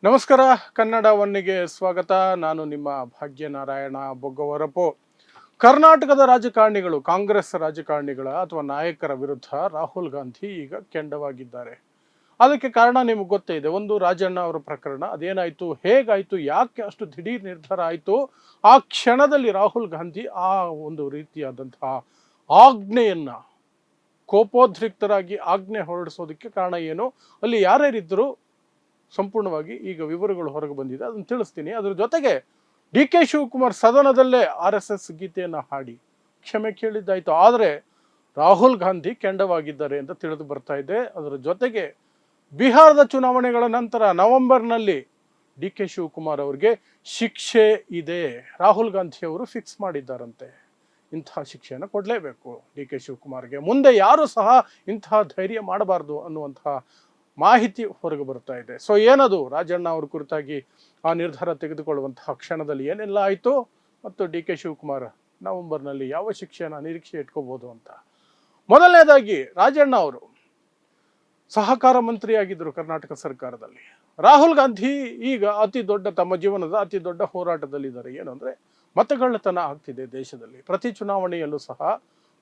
ನಮಸ್ಕಾರ. ಕನ್ನಡ ಒನ್ನಿಗೆ ಸ್ವಾಗತ. ನಾನು ನಿಮ್ಮ ಭಾಗ್ಯನಾರಾಯಣ ಬೊಗ್ಗವರಪು. ಕರ್ನಾಟಕದ ರಾಜಕಾರಣಿಗಳು, ಕಾಂಗ್ರೆಸ್ ರಾಜಕಾರಣಿಗಳ ಅಥವಾ ನಾಯಕರ ವಿರುದ್ಧ ರಾಹುಲ್ ಗಾಂಧಿ ಈಗ ಕೆಂಡವಾಗಿದ್ದಾರೆ. ಅದಕ್ಕೆ ಕಾರಣ ನಿಮಗೆ ಗೊತ್ತೇ ಇದೆ. ಒಂದು, ರಾಜಣ್ಣ ಅವರ ಪ್ರಕರಣ. ಅದೇನಾಯಿತು, ಹೇಗಾಯಿತು, ಯಾಕೆ ಅಷ್ಟು ದಿಢೀರ್ ನಿರ್ಧಾರ ಆಯಿತು, ಆ ಕ್ಷಣದಲ್ಲಿ ರಾಹುಲ್ ಗಾಂಧಿ ಆ ಒಂದು ರೀತಿಯಾದಂತಹ ಆಜ್ಞೆಯನ್ನು, ಕೋಪೋದ್ರಿಕ್ತರಾಗಿ ಆಜ್ಞೆ ಹೊರಡಿಸೋದಕ್ಕೆ ಕಾರಣ ಏನು, ಅಲ್ಲಿ ಯಾರ್ಯಾರಿದ್ದರು, ಸಂಪೂರ್ಣವಾಗಿ ಈಗ ವಿವರಗಳು ಹೊರಗೆ ಬಂದಿದೆ, ಅದನ್ನು ತಿಳಿಸ್ತೀನಿ. ಅದ್ರ ಜೊತೆಗೆ ಡಿ ಕೆ ಶಿವಕುಮಾರ್ ಸದನದಲ್ಲೇ RSS ಗೀತೆಯನ್ನು ಹಾಡಿ ಕ್ಷಮೆ ಕೇಳಿದ್ದಾಯಿತು, ಆದರೆ ರಾಹುಲ್ ಗಾಂಧಿ ಕೆಂಡವಾಗಿದ್ದಾರೆ ಅಂತ ತಿಳಿದು ಬರ್ತಾ ಇದೆ. ಅದರ ಜೊತೆಗೆ ಬಿಹಾರದ ಚುನಾವಣೆಗಳ ನಂತರ ನವೆಂಬರ್ನಲ್ಲಿ ಡಿ ಕೆ ಶಿವಕುಮಾರ್ ಅವರಿಗೆ ಶಿಕ್ಷೆ ಇದೆ, ರಾಹುಲ್ ಗಾಂಧಿ ಅವರು ಫಿಕ್ಸ್ ಮಾಡಿದ್ದಾರಂತೆ. ಇಂತಹ ಶಿಕ್ಷೆಯನ್ನು ಕೊಡಲೇಬೇಕು ಡಿ ಕೆ ಶಿವಕುಮಾರ್ಗೆ. ಮುಂದೆ ಯಾರು ಸಹ ಇಂತಹ ಧೈರ್ಯ ಮಾಡಬಾರ್ದು ಅನ್ನುವಂತಹ ಮಾಹಿತಿ ಹೊರಗೆ ಬರ್ತಾ ಇದೆ. ಸೊ ಏನದು, ರಾಜಣ್ಣ ಅವ್ರ ಕುರಿತಾಗಿ ಆ ನಿರ್ಧಾರ ತೆಗೆದುಕೊಳ್ಳುವಂತಹ ಕ್ಷಣದಲ್ಲಿ ಏನೆಲ್ಲ ಆಯಿತು, ಮತ್ತು ಡಿ ಕೆ ಶಿವಕುಮಾರ್ ನವೆಂಬರ್ನಲ್ಲಿ ಯಾವ ಶಿಕ್ಷೆಯನ್ನು ನಿರೀಕ್ಷೆ ಇಟ್ಕೋಬಹುದು ಅಂತ. ಮೊದಲನೇದಾಗಿ, ರಾಜಣ್ಣ ಅವರು ಸಹಕಾರ ಮಂತ್ರಿಯಾಗಿದ್ದರು ಕರ್ನಾಟಕ ಸರ್ಕಾರದಲ್ಲಿ. ರಾಹುಲ್ ಗಾಂಧಿ ಈಗ ತಮ್ಮ ಜೀವನದ ಅತಿ ದೊಡ್ಡ ಹೋರಾಟದಲ್ಲಿದ್ದಾರೆ. ಏನಂದ್ರೆ, ಮತಗಳ್ಳತನ ಆಗ್ತಿದೆ ದೇಶದಲ್ಲಿ. ಪ್ರತಿ ಚುನಾವಣೆಯಲ್ಲೂ ಸಹ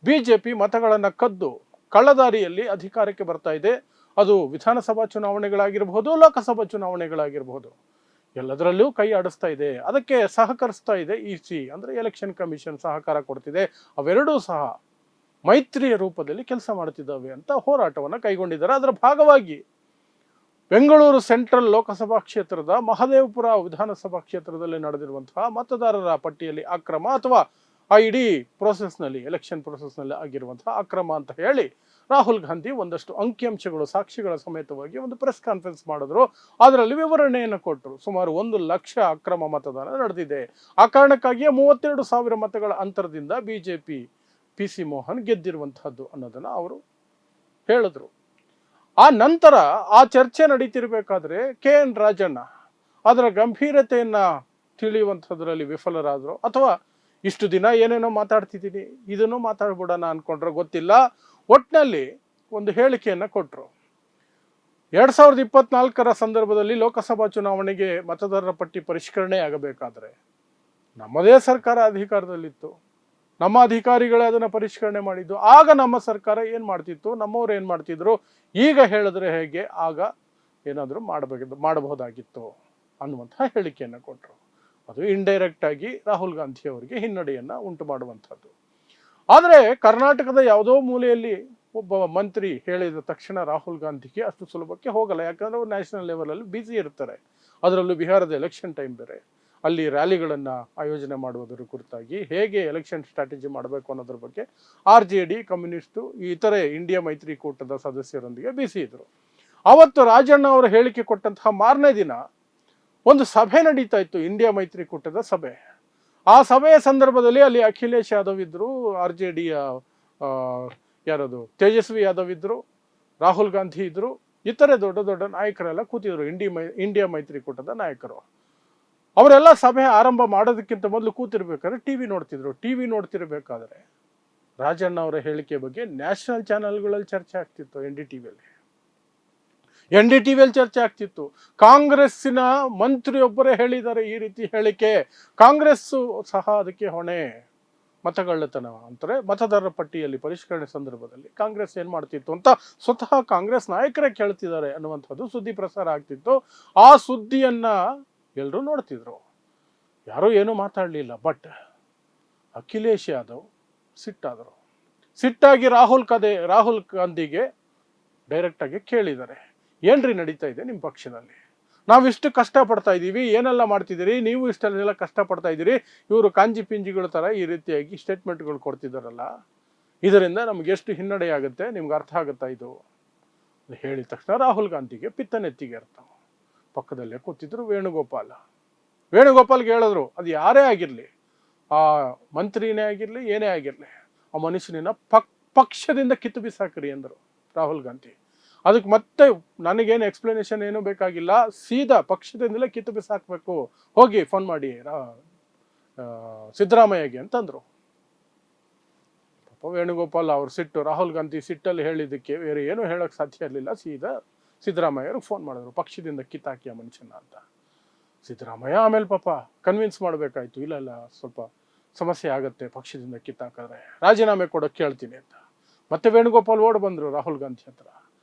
BJP ಮತಗಳನ್ನು ಕದ್ದು ಕಳ್ಳದಾರಿಯಲ್ಲಿ ಅಧಿಕಾರಕ್ಕೆ ಬರ್ತಾ ಇದೆ. ಅದು ವಿಧಾನಸಭಾ ಚುನಾವಣೆಗಳಾಗಿರಬಹುದು, ಲೋಕಸಭಾ ಚುನಾವಣೆಗಳಾಗಿರಬಹುದು, ಎಲ್ಲದರಲ್ಲೂ ಕೈ ಆಡಿಸ್ತಾ ಇದೆ. ಅದಕ್ಕೆ ಸಹಕರಿಸ್ತಾ ಇದೆ EC ಅಂದರೆ ಎಲೆಕ್ಷನ್ ಕಮಿಷನ್ ಸಹಕಾರ ಕೊಡ್ತಿದೆ. ಅವೆರಡೂ ಸಹ ಮೈತ್ರಿಯ ರೂಪದಲ್ಲಿ ಕೆಲಸ ಮಾಡ್ತಿದ್ದಾವೆ ಅಂತ ಹೋರಾಟವನ್ನು ಕೈಗೊಂಡಿದ್ದಾರೆ. ಅದರ ಭಾಗವಾಗಿ ಬೆಂಗಳೂರು ಸೆಂಟ್ರಲ್ ಲೋಕಸಭಾ ಕ್ಷೇತ್ರದ ಮಹದೇವಪುರ ವಿಧಾನಸಭಾ ಕ್ಷೇತ್ರದಲ್ಲಿ ನಡೆದಿರುವಂತಹ ಮತದಾರರ ಪಟ್ಟಿಯಲ್ಲಿ ಅಕ್ರಮ, ಅಥವಾ ಆ ಇಡೀ ಪ್ರೋಸೆಸ್ನಲ್ಲಿ, ಎಲೆಕ್ಷನ್ ಪ್ರೋಸೆಸ್ನಲ್ಲಿ ಆಗಿರುವಂತಹ ಅಕ್ರಮ ಅಂತ ಹೇಳಿ ರಾಹುಲ್ ಗಾಂಧಿ ಒಂದಷ್ಟು ಅಂಕಿಅಂಶಗಳು, ಸಾಕ್ಷಿಗಳ ಸಮೇತವಾಗಿ ಒಂದು ಪ್ರೆಸ್ ಕಾನ್ಫರೆನ್ಸ್ ಮಾಡಿದ್ರು. ಅದರಲ್ಲಿ ವಿವರಣೆಯನ್ನು ಕೊಟ್ಟರು. ಸುಮಾರು 1 ಲಕ್ಷ ಅಕ್ರಮ ಮತದಾನ ನಡೆದಿದೆ. ಆ ಕಾರಣಕ್ಕಾಗಿಯೇ 32,000 ಮತಗಳ ಅಂತರದಿಂದ BJP PC ಮೋಹನ್ ಗೆದ್ದಿರುವಂತಹದ್ದು ಅನ್ನೋದನ್ನು ಅವರು ಹೇಳಿದ್ರು. ಆ ನಂತರ ಆ ಚರ್ಚೆ ನಡೀತಿರ್ಬೇಕಾದ್ರೆ KN ರಾಜಣ್ಣ ಅದರ ಗಂಭೀರತೆಯನ್ನ ತಿಳಿಯುವಂಥದ್ರಲ್ಲಿ ವಿಫಲರಾದರು, ಅಥವಾ ಇಷ್ಟು ದಿನ ಏನೇನೋ ಮಾತಾಡ್ತಿದ್ದೀನಿ, ಇದನ್ನು ಮಾತಾಡ್ಬಿಡೋಣ ಅನ್ಕೊಂಡ್ರೆ ಗೊತ್ತಿಲ್ಲ. ಒಟ್ಟಿನಲ್ಲಿ ಒಂದು ಹೇಳಿಕೆಯನ್ನು ಕೊಟ್ಟರು. 2024 ಸಂದರ್ಭದಲ್ಲಿ ಲೋಕಸಭಾ ಚುನಾವಣೆಗೆ ಮತದಾರರ ಪಟ್ಟಿ ಪರಿಷ್ಕರಣೆ ಆಗಬೇಕಾದ್ರೆ ನಮ್ಮದೇ ಸರ್ಕಾರ ಅಧಿಕಾರದಲ್ಲಿತ್ತು, ನಮ್ಮ ಅಧಿಕಾರಿಗಳೇ ಅದನ್ನು ಪರಿಷ್ಕರಣೆ ಮಾಡಿದ್ದು. ಆಗ ನಮ್ಮ ಸರ್ಕಾರ ಏನು ಮಾಡ್ತಿತ್ತು, ನಮ್ಮವ್ರು ಏನು ಮಾಡ್ತಿದ್ರು, ಈಗ ಹೇಳಿದ್ರೆ ಹೇಗೆ, ಆಗ ಏನಾದರೂ ಮಾಡಬಹುದಾಗಿತ್ತು ಅನ್ನುವಂತಹ ಹೇಳಿಕೆಯನ್ನು ಕೊಟ್ಟರು. ಅದು ಇಂಡೈರೆಕ್ಟ್ ಆಗಿ ರಾಹುಲ್ ಗಾಂಧಿ ಅವರಿಗೆ ಹಿನ್ನಡೆಯನ್ನು ಉಂಟು ಮಾಡುವಂಥದ್ದು. ಆದರೆ ಕರ್ನಾಟಕದ ಯಾವುದೋ ಮೂಲೆಯಲ್ಲಿ ಒಬ್ಬ ಮಂತ್ರಿ ಹೇಳಿದ ತಕ್ಷಣ ರಾಹುಲ್ ಗಾಂಧಿಗೆ ಅಷ್ಟು ಸುಲಭಕ್ಕೆ ಹೋಗಲ್ಲ. ಯಾಕಂದರೆ ಅವರು ನ್ಯಾಷನಲ್ ಲೆವೆಲಲ್ಲಿ ಬ್ಯುಸಿ ಇರ್ತಾರೆ. ಅದರಲ್ಲೂ ಬಿಹಾರದ ಎಲೆಕ್ಷನ್ ಟೈಮ್ ಬೇರೆ. ಅಲ್ಲಿ ರ್ಯಾಲಿಗಳನ್ನು ಆಯೋಜನೆ ಮಾಡುವುದರ ಕುರಿತಾಗಿ ಹೇಗೆ ಎಲೆಕ್ಷನ್ ಸ್ಟ್ರಾಟಜಿ ಮಾಡಬೇಕು ಅನ್ನೋದ್ರ ಬಗ್ಗೆ RJD, ಕಮ್ಯುನಿಸ್ಟು, ಇತರೆ ಇಂಡಿಯಾ ಮೈತ್ರಿಕೂಟದ ಸದಸ್ಯರೊಂದಿಗೆ ಬ್ಯುಸಿ ಇದ್ರು. ಅವತ್ತು ರಾಜಣ್ಣ ಅವರು ಹೇಳಿಕೆ ಕೊಟ್ಟಂತಹ ಮಾರನೇ ದಿನ ಒಂದು ಸಭೆ ನಡೀತಾ ಇತ್ತು, ಇಂಡಿಯಾ ಮೈತ್ರಿಕೂಟದ ಸಭೆ. ಆ ಸಭೆಯ ಸಂದರ್ಭದಲ್ಲಿ ಅಲ್ಲಿ ಅಖಿಲೇಶ್ ಯಾದವ್ ಇದ್ರು, RJDಯ ಯಾರದು ತೇಜಸ್ವಿ ಯಾದವ್ ಇದ್ರು, ರಾಹುಲ್ ಗಾಂಧಿ ಇದ್ರು, ಇತರೆ ದೊಡ್ಡ ದೊಡ್ಡ ನಾಯಕರೆಲ್ಲ ಕೂತಿದ್ರು, ಇಂಡಿಯಾ ಮೈತ್ರಿಕೂಟದ ನಾಯಕರು. ಅವರೆಲ್ಲ ಸಭೆ ಆರಂಭ ಮಾಡೋದಕ್ಕಿಂತ ಮೊದಲು ಕೂತಿರ್ಬೇಕಾದ್ರೆ ಟಿವಿ ನೋಡ್ತಿರ್ಬೇಕಾದ್ರೆ ರಾಜಣ್ಣ ಅವರ ಹೇಳಿಕೆ ಬಗ್ಗೆ ನ್ಯಾಷನಲ್ ಚಾನೆಲ್ಗಳಲ್ಲಿ ಚರ್ಚೆ ಆಗ್ತಿತ್ತು. NDTVಯಲ್ಲಿ ಚರ್ಚೆ ಆಗ್ತಿತ್ತು. ಕಾಂಗ್ರೆಸ್ಸಿನ ಮಂತ್ರಿಯೊಬ್ಬರೇ ಹೇಳಿದ್ದಾರೆ ಈ ರೀತಿ ಹೇಳಿಕೆ, ಕಾಂಗ್ರೆಸ್ಸು ಸಹ ಅದಕ್ಕೆ ಹೊಣೆ. ಮತಗಳ್ಳತನ ಅಂತಾರೆ ಮತದಾರರ ಪಟ್ಟಿಯಲ್ಲಿ ಪರಿಷ್ಕರಣೆ ಸಂದರ್ಭದಲ್ಲಿ ಕಾಂಗ್ರೆಸ್ ಏನು ಮಾಡ್ತಿತ್ತು ಅಂತ ಸ್ವತಃ ಕಾಂಗ್ರೆಸ್ ನಾಯಕರೇ ಕೇಳ್ತಿದ್ದಾರೆ ಅನ್ನುವಂಥದ್ದು ಸುದ್ದಿ ಪ್ರಸಾರ ಆಗ್ತಿತ್ತು. ಆ ಸುದ್ದಿಯನ್ನ ಎಲ್ಲರೂ ನೋಡ್ತಿದ್ರು, ಯಾರೂ ಏನೂ ಮಾತಾಡಲಿಲ್ಲ. ಬಟ್ ಅಖಿಲೇಶ್ ಯಾದವ್ ಸಿಟ್ಟಾದರು. ಸಿಟ್ಟಾಗಿ ರಾಹುಲ್ ಗಾಂಧಿಗೆ ಡೈರೆಕ್ಟಾಗಿ ಕೇಳಿದ್ದಾರೆ, ಏನ್ರಿ ನಡೀತಾ ಇದೆ ನಿಮ್ಮ ಪಕ್ಷದಲ್ಲಿ, ನಾವಿಷ್ಟು ಕಷ್ಟಪಡ್ತಾ ಇದ್ದೀವಿ, ಏನೆಲ್ಲ ಮಾಡ್ತಿದ್ದೀರಿ, ನೀವು ಇಷ್ಟೆಲ್ಲ ಕಷ್ಟಪಡ್ತಾ ಇದ್ದೀರಿ, ಇವರು ಕಾಂಜಿ ಪಿಂಜಿಗಳ ಥರ ಈ ರೀತಿಯಾಗಿ ಸ್ಟೇಟ್ಮೆಂಟ್ಗಳು ಕೊಡ್ತಿದ್ದಾರಲ್ಲ, ಇದರಿಂದ ನಮ್ಗೆ ಎಷ್ಟು ಹಿನ್ನಡೆ ಆಗುತ್ತೆ, ನಿಮ್ಗೆ ಅರ್ಥ ಆಗುತ್ತಾ ಇದು ಹೇಳಿದ ತಕ್ಷಣ ರಾಹುಲ್ ಗಾಂಧಿಗೆ ಪಿತ್ತನೆತ್ತಿಗೆ ಅರ್ಥ. ಪಕ್ಕದಲ್ಲೇ ಕೂತಿದ್ರು ವೇಣುಗೋಪಾಲ್ಗೆ ಹೇಳಿದ್ರು, ಅದು ಯಾರೇ ಆಗಿರಲಿ, ಆ ಮಂತ್ರಿನೇ ಆಗಿರಲಿ, ಏನೇ ಆಗಿರಲಿ, ಆ ಮನುಷ್ಯನ ಪಕ್ಷದಿಂದ ಕಿತ್ತು ಬಿಸಾಕ್ರಿ ಅಂದರು ರಾಹುಲ್ ಗಾಂಧಿ. ಅದಕ್ಕೆ ಮತ್ತೆ ನನಗೇನು ಎಕ್ಸ್ಪ್ಲನೇಷನ್ ಏನೂ ಬೇಕಾಗಿಲ್ಲ, ಸೀದಾ ಪಕ್ಷದಿಂದಲೇ ಕಿತ್ತು ಬಿಸಾಕಬೇಕು, ಹೋಗಿ ಫೋನ್ ಮಾಡಿ ಸಿದ್ದರಾಮಯ್ಯಗೆ ಅಂತಂದರು. ವೇಣುಗೋಪಾಲ್ ಅವ್ರ ಸಿಟ್ಟು, ರಾಹುಲ್ ಗಾಂಧಿ ಸಿಟ್ಟಲ್ಲಿ ಹೇಳಿದ್ದಕ್ಕೆ ಬೇರೆ ಏನೂ ಹೇಳೋಕ್ಕೆ ಸಾಧ್ಯ ಇರಲಿಲ್ಲ, ಸೀದಾ ಸಿದ್ದರಾಮಯ್ಯವ್ರಿಗೆ ಫೋನ್ ಮಾಡಿದ್ರು, ಪಕ್ಷದಿಂದ ಕಿತ್ತಾಕಿಯ ಮನುಷ್ಯನ ಅಂತ. ಸಿದ್ದರಾಮಯ್ಯ ಆಮೇಲೆ ಪಾಪ ಕನ್ವಿನ್ಸ್ ಮಾಡಬೇಕಾಯ್ತು, ಇಲ್ಲ ಸ್ವಲ್ಪ ಸಮಸ್ಯೆ ಆಗುತ್ತೆ ಪಕ್ಷದಿಂದ ಕಿತ್ತಾಕಿದ್ರೆ, ರಾಜೀನಾಮೆ ಕೊಡೋಕೆ ಕೇಳ್ತೀನಿ ಅಂತ. ಮತ್ತೆ ವೇಣುಗೋಪಾಲ್ ಓಡ್ ಬಂದರು ರಾಹುಲ್ ಗಾಂಧಿ ಹತ್ರ.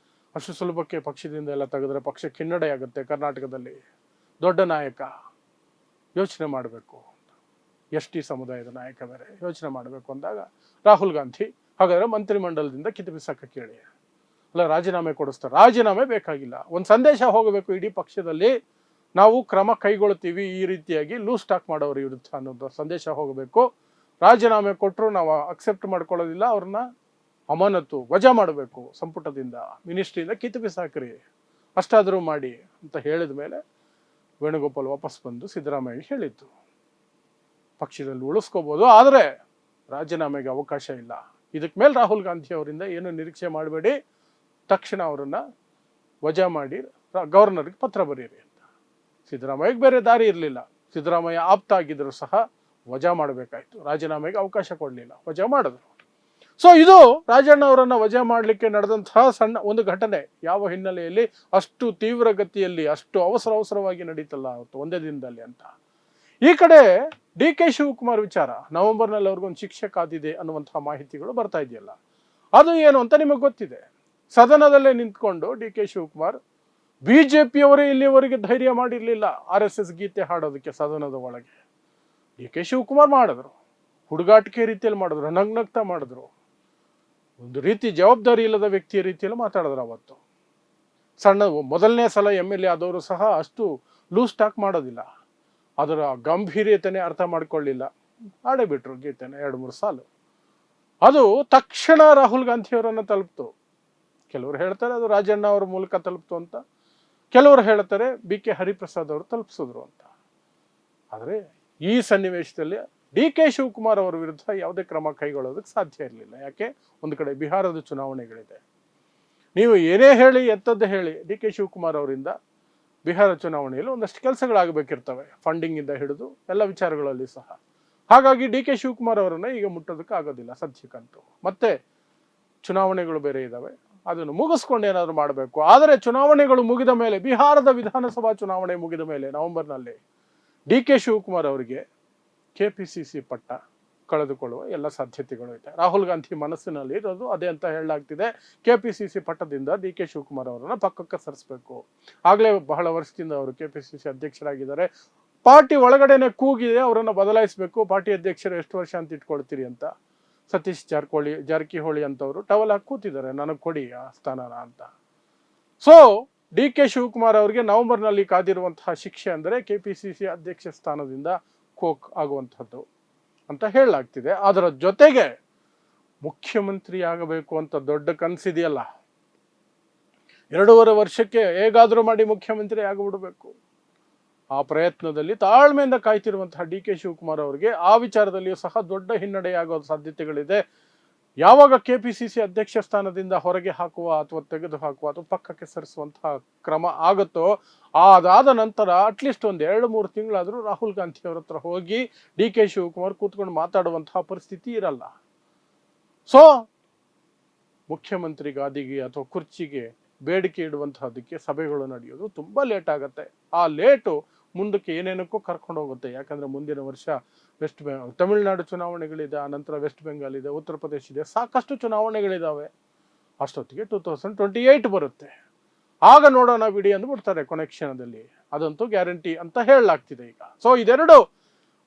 ಅಷ್ಟು ಸುಲಭಕ್ಕೆ ಪಕ್ಷದಿಂದ ಎಲ್ಲ ತೆಗೆದ್ರೆ ಪಕ್ಷಕ್ಕೆ ಹಿನ್ನಡೆ ಆಗುತ್ತೆ, ಕರ್ನಾಟಕದಲ್ಲಿ ದೊಡ್ಡ ನಾಯಕ, ಯೋಚನೆ ಮಾಡಬೇಕು, ಎಸ್ ಟಿ ಸಮುದಾಯದ ನಾಯಕ ಬೇರೆ, ಯೋಚನೆ ಮಾಡಬೇಕು ಅಂದಾಗ ರಾಹುಲ್ ಗಾಂಧಿ ಹಾಗಾದ್ರೆ ಮಂತ್ರಿಮಂಡಲದಿಂದ ಕಿತ್ತು ಬಿಸಾಕ ಕೇಳಿ, ಅಲ್ಲ ರಾಜೀನಾಮೆ ಕೊಡಿಸ್ತಾರೆ. ರಾಜೀನಾಮೆ ಬೇಕಾಗಿಲ್ಲ, ಒಂದು ಸಂದೇಶ ಹೋಗಬೇಕು ಇಡೀ ಪಕ್ಷದಲ್ಲಿ, ನಾವು ಕ್ರಮ ಕೈಗೊಳ್ತೀವಿ ಈ ರೀತಿಯಾಗಿ ಲೂಸ್ ಟಾಕ್ ಮಾಡೋರ ವಿರುದ್ಧ ಅನ್ನೋದು ಸಂದೇಶ ಹೋಗಬೇಕು. ರಾಜೀನಾಮೆ ಕೊಟ್ಟರು ನಾವು ಅಕ್ಸೆಪ್ಟ್ ಮಾಡ್ಕೊಳ್ಳೋದಿಲ್ಲ, ಅವ್ರನ್ನ ಅಮಾನತು ವಜಾ ಮಾಡಬೇಕು, ಸಂಪುಟದಿಂದ ಮಿನಿಸ್ಟ್ರಿಯಿಂದ ಕಿತ್ತು ಬಿಸಾಕ್ರಿ, ಅಷ್ಟಾದರೂ ಮಾಡಿ ಅಂತ ಹೇಳಿದ ಮೇಲೆ ವೇಣುಗೋಪಾಲ್ ವಾಪಸ್ ಬಂದು ಸಿದ್ದರಾಮಯ್ಯ ಹೇಳಿದ್ದು, ಪಕ್ಷದಲ್ಲಿ ಉಳಿಸ್ಕೋಬೋದು ಆದರೆ ರಾಜೀನಾಮೆಗೆ ಅವಕಾಶ ಇಲ್ಲ. ಇದಕ್ಕೆ ಮೇಲೆ ರಾಹುಲ್ ಗಾಂಧಿ ಅವರಿಂದ ಏನು ನಿರೀಕ್ಷೆ ಮಾಡಬೇಡಿ, ತಕ್ಷಣ ಅವರನ್ನು ವಜಾ ಮಾಡಿ ಗವರ್ನರ್ಗೆ ಪತ್ರ ಬರೀರಿ ಅಂತ. ಸಿದ್ದರಾಮಯ್ಯಗೆ ಬೇರೆ ದಾರಿ ಇರಲಿಲ್ಲ, ಸಿದ್ದರಾಮಯ್ಯ ಆಪ್ತ ಆಗಿದ್ರು ಸಹ ವಜಾ ಮಾಡಬೇಕಾಯ್ತು, ರಾಜೀನಾಮೆಗೆ ಅವಕಾಶ ಕೊಡಲಿಲ್ಲ, ವಜಾ ಮಾಡಿದ್ರು. ಸೊ ಇದು ರಾಜಣ್ಣ ಅವರನ್ನು ವಜಾ ಮಾಡಲಿಕ್ಕೆ ನಡೆದಂತಹ ಸಣ್ಣ ಒಂದು ಘಟನೆ. ಯಾವ ಹಿನ್ನೆಲೆಯಲ್ಲಿ ಅಷ್ಟು ತೀವ್ರಗತಿಯಲ್ಲಿ ಅಷ್ಟು ಅವಸರವಾಗಿ ನಡೀತಲ್ಲ ಅವತ್ತು ಒಂದೇ ದಿನದಲ್ಲಿ ಅಂತ. ಈ ಕಡೆ ಡಿ ಕೆ ಶಿವಕುಮಾರ್ ವಿಚಾರ, ನವೆಂಬರ್ನಲ್ಲಿ ಅವ್ರಿಗೊಂದು ಶಿಕ್ಷೆ ಕಾದಿದೆ ಅನ್ನುವಂತಹ ಮಾಹಿತಿಗಳು ಬರ್ತಾ ಇದೆಯಲ್ಲ, ಅದು ಏನು ಅಂತ ನಿಮಗೆ ಗೊತ್ತಿದೆ. ಸದನದಲ್ಲೇ ನಿಂತ್ಕೊಂಡು ಡಿ ಕೆ ಶಿವಕುಮಾರ್, ಬಿಜೆಪಿಯವರೇ ಇಲ್ಲಿವರೆಗೆ ಧೈರ್ಯ ಮಾಡಿರಲಿಲ್ಲ RSS ಗೀತೆ ಹಾಡೋದಕ್ಕೆ ಸದನದ ಒಳಗೆ. ಡಿ ಕೆ ಶಿವಕುಮಾರ್ ಮಾಡಿದ್ರು, ಹುಡುಗಾಟಿಕೆ ರೀತಿಯಲ್ಲಿ ಮಾಡಿದ್ರು, ನಗ್ನಗ್ತಾ ಮಾಡಿದ್ರು, ಒಂದು ರೀತಿ ಜವಾಬ್ದಾರಿ ಇಲ್ಲದ ವ್ಯಕ್ತಿಯ ರೀತಿಯಲ್ಲಿ ಮಾತಾಡಿದ್ರು. ಅವತ್ತು ಸಣ್ಣ ಮೊದಲನೇ ಸಲ MLA ಆದವರು ಸಹ ಅಷ್ಟು ಲೂಸ್ ಟಾಕ್ ಮಾಡೋದಿಲ್ಲ, ಅದರ ಗಂಭೀರ್ಯತೆನೇ ಅರ್ಥ ಮಾಡ್ಕೊಳ್ಳಿಲ್ಲ, ಆಡೇ ಬಿಟ್ರು ಗೀತೆನ 2-3 ಸಾಲು. ಅದು ತಕ್ಷಣ ರಾಹುಲ್ ಗಾಂಧಿಯವರನ್ನು ತಲುಪ್ತು. ಕೆಲವರು ಹೇಳ್ತಾರೆ ಅದು ರಾಜಣ್ಣ ಅವರ ಮೂಲಕ ತಲುಪ್ತು ಅಂತ, ಕೆಲವರು ಹೇಳ್ತಾರೆ BK ಹರಿಪ್ರಸಾದ್ ಅವರು ತಲುಪಿಸಿದ್ರು ಅಂತ. ಆದರೆ ಈ ಸನ್ನಿವೇಶದಲ್ಲಿ ಡಿ ಕೆ ಶಿವಕುಮಾರ್ ಅವರ ವಿರುದ್ಧ ಯಾವುದೇ ಕ್ರಮ ಕೈಗೊಳ್ಳೋದಕ್ಕೆ ಸಾಧ್ಯ ಇರಲಿಲ್ಲ. ಯಾಕೆ? ಒಂದು ಕಡೆ ಬಿಹಾರದ ಚುನಾವಣೆಗಳಿದೆ, ನೀವು ಏನೇ ಹೇಳಿ ಎತ್ತದ್ದು ಹೇಳಿ ಡಿ ಕೆ ಶಿವಕುಮಾರ್ ಅವರಿಂದ ಬಿಹಾರ ಚುನಾವಣೆಯಲ್ಲಿ ಒಂದಷ್ಟು ಕೆಲಸಗಳಾಗಬೇಕಿರ್ತವೆ, ಫಂಡಿಂಗ್ ಇಂದ ಹಿಡಿದು ಎಲ್ಲ ವಿಚಾರಗಳಲ್ಲಿ ಸಹ. ಹಾಗಾಗಿ ಡಿ ಕೆ ಶಿವಕುಮಾರ್ ಅವರನ್ನ ಈಗ ಮುಟ್ಟೋದಕ್ಕೆ ಆಗೋದಿಲ್ಲ ಸದ್ಯಕ್ಕಂತೂ. ಮತ್ತೆ ಚುನಾವಣೆಗಳು ಬೇರೆ ಇದ್ದಾವೆ, ಅದನ್ನು ಮುಗಿಸ್ಕೊಂಡು ಏನಾದ್ರು ಮಾಡಬೇಕು. ಆದರೆ ಚುನಾವಣೆಗಳು ಮುಗಿದ ಮೇಲೆ, ಬಿಹಾರದ ವಿಧಾನಸಭಾ ಚುನಾವಣೆ ಮುಗಿದ ಮೇಲೆ ನವೆಂಬರ್ನಲ್ಲಿ ಡಿ ಕೆ ಶಿವಕುಮಾರ್ ಅವರಿಗೆ KPCC ಪಟ್ಟ ಕಳೆದುಕೊಳ್ಳುವ ಎಲ್ಲ ಸಾಧ್ಯತೆಗಳು ಇದೆ. ರಾಹುಲ್ ಗಾಂಧಿ ಮನಸ್ಸಿನಲ್ಲಿ ಇರೋದು ಅದೇ ಅಂತ ಹೇಳಲಾಗ್ತಿದೆ. KPCC ಪಟ್ಟದಿಂದ ಡಿ ಕೆ ಶಿವಕುಮಾರ್ ಅವರನ್ನ ಪಕ್ಕಕ್ಕೆ ಸರಿಸಬೇಕು. ಆಗ್ಲೇ ಬಹಳ ವರ್ಷದಿಂದ ಅವರು KPCC ಅಧ್ಯಕ್ಷರಾಗಿದ್ದಾರೆ. ಪಾರ್ಟಿ ಒಳಗಡೆನೆ ಕೂಗಿದೆ, ಅವರನ್ನು ಬದಲಾಯಿಸಬೇಕು, ಪಾರ್ಟಿ ಅಧ್ಯಕ್ಷರು ಎಷ್ಟು ವರ್ಷ ಅಂತ ಇಟ್ಕೊಳ್ತೀರಿ ಅಂತ ಸತೀಶ್ ಜಾರಕಿಹೊಳಿ ಅಂತವರು ಟವಲ್ ಹಾಕಿ ಕೂತಿದ್ದಾರೆ, ನನಗೆ ಕೊಡಿ ಆ ಸ್ಥಾನನ ಅಂತ. ಸೊ ಡಿ ಕೆ ಶಿವಕುಮಾರ್ ಅವರಿಗೆ ನವೆಂಬರ್ನಲ್ಲಿ ಕಾದಿರುವಂತಹ ಶಿಕ್ಷೆ ಅಂದರೆ KPCC ಅಧ್ಯಕ್ಷ ಸ್ಥಾನದಿಂದ ಕೋಕ್ ಆಗುವಂಥದ್ದು ಅಂತ ಹೇಳಲಾಗ್ತಿದೆ. ಅದರ ಜೊತೆಗೆ ಮುಖ್ಯಮಂತ್ರಿ ಆಗಬೇಕು ಅಂತ ದೊಡ್ಡ ಕನಸಿದೆಯಲ್ಲ, 2.5 ವರ್ಷಕ್ಕೆ ಹೇಗಾದರೂ ಮಾಡಿ ಮುಖ್ಯಮಂತ್ರಿ ಆಗಿಬಿಡಬೇಕು, ಆ ಪ್ರಯತ್ನದಲ್ಲಿ ತಾಳ್ಮೆಯಿಂದ ಕಾಯ್ತಿರುವಂತಹ ಡಿ ಕೆ ಶಿವಕುಮಾರ್ ಅವರಿಗೆ ಆ ವಿಚಾರದಲ್ಲಿಯೂ ಸಹ ದೊಡ್ಡ ಹಿನ್ನಡೆಯಾಗುವ ಸಾಧ್ಯತೆಗಳಿದೆ. ಯಾವಾಗ KPCC ಅಧ್ಯಕ್ಷ ಸ್ಥಾನದಿಂದ ಹೊರಗೆ ಹಾಕುವ ಅಥವಾ ತೆಗೆದು ಹಾಕುವ ಅಥವಾ ಪಕ್ಕಕ್ಕೆ ಸರಿಸುವಂತಹ ಕ್ರಮ ಆಗುತ್ತೋ, ಅದಾದ ನಂತರ ಅಟ್ಲೀಸ್ಟ್ ಒಂದು 2-3 ತಿಂಗಳಾದರೂ ರಾಹುಲ್ ಗಾಂಧಿ ಅವರ ಹತ್ರ ಹೋಗಿ ಡಿ ಕೆ ಶಿವಕುಮಾರ್ ಕೂತ್ಕೊಂಡು ಮಾತಾಡುವಂತಹ ಪರಿಸ್ಥಿತಿ ಇರಲ್ಲ. ಸೊ ಮುಖ್ಯಮಂತ್ರಿ ಗಾದಿಗೆ ಅಥವಾ ಕುರ್ಚಿಗೆ ಬೇಡಿಕೆ ಇಡುವಂತಹದಕ್ಕೆ ಸಭೆಗಳು ನಡೆಯೋದು ತುಂಬಾ ಲೇಟ್ ಆಗುತ್ತೆ. ಆ ಲೇಟು ಮುಂದಕ್ಕೆ ಏನೇನಕ್ಕೂ ಕರ್ಕೊಂಡು ಹೋಗುತ್ತೆ. ಯಾಕಂದ್ರೆ ಮುಂದಿನ ವರ್ಷ ತಮಿಳುನಾಡು ಚುನಾವಣೆಗಳಿದೆ, ಆ ನಂತರ ವೆಸ್ಟ್ ಬೆಂಗಾಲ್ ಇದೆ, ಉತ್ತರ ಪ್ರದೇಶ ಇದೆ, ಸಾಕಷ್ಟು ಚುನಾವಣೆಗಳಿದಾವೆ. ಅಷ್ಟೊತ್ತಿಗೆ 2028 ಬರುತ್ತೆ. ಆಗ ನೋಡೋಣ ಬಿಡಿ ಅಂದ್ಬಿಡ್ತಾರೆ ಕೊನೆ ಕ್ಷಣದಲ್ಲಿ, ಅದಂತೂ ಗ್ಯಾರಂಟಿ ಅಂತ ಹೇಳಲಾಗ್ತಿದೆ ಈಗ. ಸೊ ಇದೆರಡು,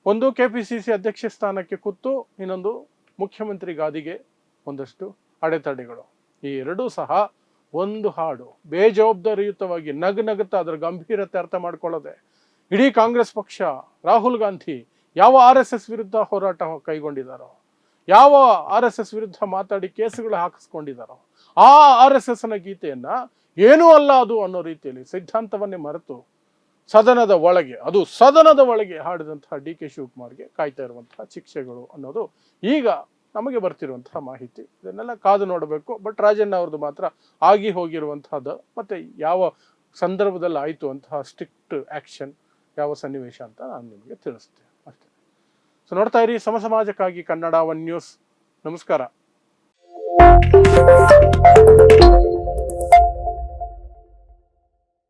ಒಂದು KPCC ಅಧ್ಯಕ್ಷ ಸ್ಥಾನಕ್ಕೆ ಕುತ್ತು, ಇನ್ನೊಂದು ಮುಖ್ಯಮಂತ್ರಿ ಗಾದಿಗೆ ಒಂದಷ್ಟು ಅಡೆತಡೆಗಳು. ಈ ಎರಡೂ ಸಹ ಒಂದು ಹಾಡು ಬೇಜವಾಬ್ದಾರಿಯುತವಾಗಿ ನಗುತ್ತಾ ಅದರ ಗಂಭೀರತೆ ಅರ್ಥ ಮಾಡ್ಕೊಳ್ಳದೆ ಇಡೀ ಕಾಂಗ್ರೆಸ್ ಪಕ್ಷ, ರಾಹುಲ್ ಗಾಂಧಿ ಯಾವ RSS ವಿರುದ್ಧ ಹೋರಾಟ ಕೈಗೊಂಡಿದ್ದಾರೋ, ಯಾವ RSS ವಿರುದ್ಧ ಮಾತಾಡಿ ಕೇಸುಗಳು ಹಾಕಿಸ್ಕೊಂಡಿದ್ದಾರೋ, ಆ RSSನ ಗೀತೆಯನ್ನ ಏನೂ ಅಲ್ಲ ಅದು ಅನ್ನೋ ರೀತಿಯಲ್ಲಿ ಸಿದ್ಧಾಂತವನ್ನೇ ಮರೆತು ಸದನದ ಒಳಗೆ ಹಾಡಿದಂತಹ ಡಿ ಕೆ ಶಿವಕುಮಾರ್ಗೆ ಕಾಯ್ತಾ ಇರುವಂತಹ ಶಿಕ್ಷೆಗಳು ಅನ್ನೋದು ಈಗ ನಮಗೆ ಬರ್ತಿರುವಂತಹ ಮಾಹಿತಿ. ಇದನ್ನೆಲ್ಲ ಕಾದು ನೋಡಬೇಕು. ಬಟ್ ರಾಜಣ್ಣ ಅವ್ರದ್ದು ಮಾತ್ರ ಆಗಿ ಹೋಗಿರುವಂತಹದ್ದು, ಮತ್ತೆ ಯಾವ ಸಂದರ್ಭದಲ್ಲಿ ಆಯಿತು ಅಂತಹ ಸ್ಟ್ರಿಕ್ಟ್ ಆಕ್ಷನ್, ಯಾವ ಸನ್ನಿವೇಶ ಅಂತ ನಾನು ನಿಮಗೆ ತಿಳಿಸ್ತೇನೆ ಅಷ್ಟೇ. ಸೊ ನೋಡ್ತಾ ಇರಿ ಸಮಾಜಕ್ಕಾಗಿ ಕನ್ನಡ 1 ನ್ಯೂಸ್. ನಮಸ್ಕಾರ.